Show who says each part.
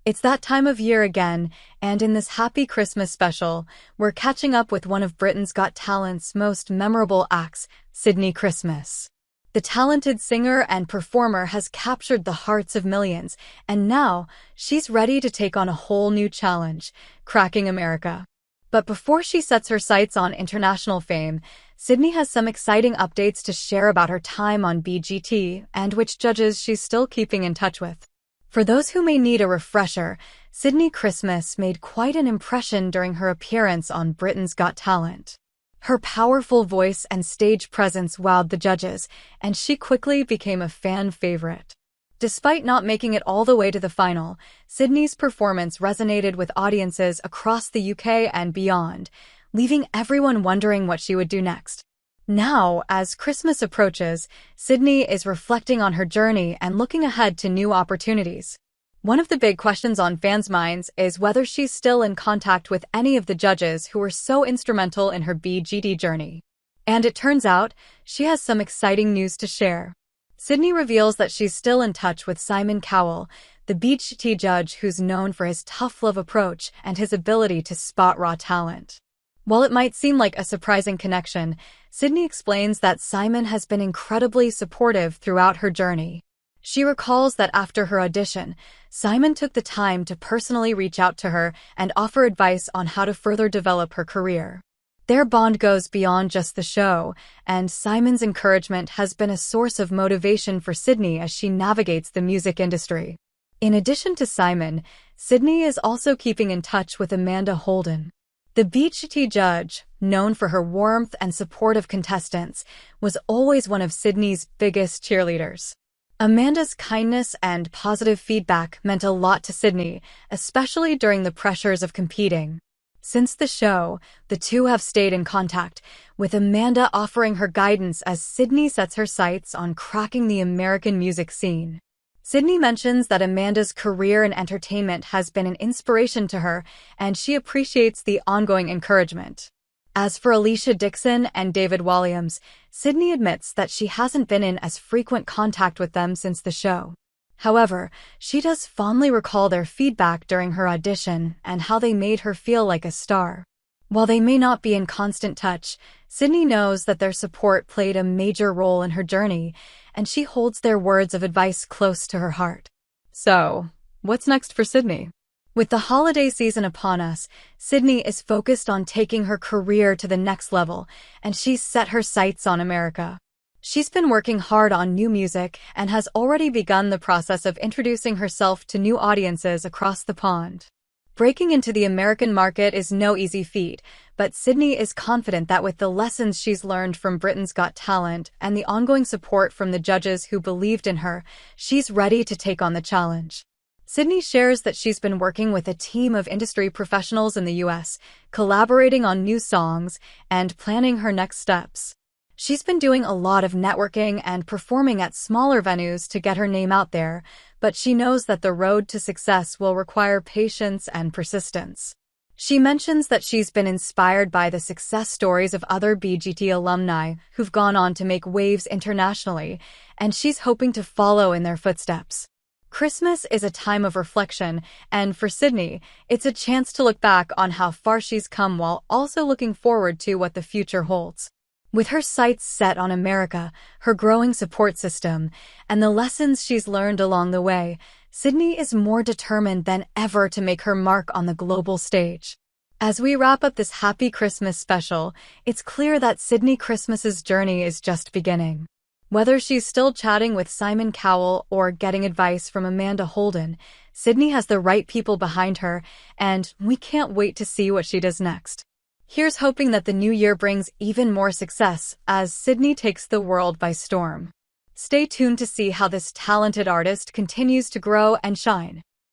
Speaker 1: It's that time of year again, and in this happy Christmas special, we're catching up with one of Britain's Got Talent's most memorable acts, Sydnie Christmas. The talented singer and performer has captured the hearts of millions, and now she's ready to take on a whole new challenge, cracking America. But before she sets her sights on international fame, Sydnie has some exciting updates to share about her time on BGT and which judges she's still keeping in touch with. For those who may need a refresher, Sydnie Christmas made quite an impression during her appearance on Britain's Got Talent. Her powerful voice and stage presence wowed the judges, and she quickly became a fan favorite. Despite not making it all the way to the final, Sydnie's performance resonated with audiences across the UK and beyond, leaving everyone wondering what she would do next. Now, as Christmas approaches, Sydnie is reflecting on her journey and looking ahead to new opportunities. One of the big questions on fans' minds is whether she's still in contact with any of the judges who were so instrumental in her BGT journey. And it turns out, she has some exciting news to share. Sydnie reveals that she's still in touch with Simon Cowell, the BGT judge who's known for his tough love approach and his ability to spot raw talent. While it might seem like a surprising connection, Sydnie explains that Simon has been incredibly supportive throughout her journey. She recalls that after her audition, Simon took the time to personally reach out to her and offer advice on how to further develop her career. Their bond goes beyond just the show, and Simon's encouragement has been a source of motivation for Sydnie as she navigates the music industry. In addition to Simon, Sydnie is also keeping in touch with Amanda Holden. The BGT judge, known for her warmth and support of contestants, was always one of Sydnie's biggest cheerleaders. Amanda's kindness and positive feedback meant a lot to Sydnie, especially during the pressures of competing. Since the show, the two have stayed in contact, with Amanda offering her guidance as Sydnie sets her sights on cracking the American music scene. Sydnie mentions that Amanda's career in entertainment has been an inspiration to her, and she appreciates the ongoing encouragement. As for Alicia Dixon and David Walliams, Sydnie admits that she hasn't been in as frequent contact with them since the show. However, she does fondly recall their feedback during her audition and how they made her feel like a star. While they may not be in constant touch, Sydnie knows that their support played a major role in her journey, and she holds their words of advice close to her heart. So, what's next for Sydnie? With the holiday season upon us, Sydnie is focused on taking her career to the next level, and she's set her sights on America. She's been working hard on new music and has already begun the process of introducing herself to new audiences across the pond. Breaking into the American market is no easy feat, but Sydnie is confident that with the lessons she's learned from Britain's Got Talent and the ongoing support from the judges who believed in her, she's ready to take on the challenge. Sydnie shares that she's been working with a team of industry professionals in the US, collaborating on new songs and planning her next steps. She's been doing a lot of networking and performing at smaller venues to get her name out there, but she knows that the road to success will require patience and persistence. She mentions that she's been inspired by the success stories of other BGT alumni who've gone on to make waves internationally, and she's hoping to follow in their footsteps. Christmas is a time of reflection, and for Sydnie, it's a chance to look back on how far she's come while also looking forward to what the future holds. With her sights set on America, her growing support system, and the lessons she's learned along the way, Sydnie is more determined than ever to make her mark on the global stage. As we wrap up this happy Christmas special, it's clear that Sydnie Christmas's journey is just beginning. Whether she's still chatting with Simon Cowell or getting advice from Amanda Holden, Sydnie has the right people behind her, and we can't wait to see what she does next. Here's hoping that the new year brings even more success as Sydnie takes the world by storm. Stay tuned to see how this talented artist continues to grow and shine.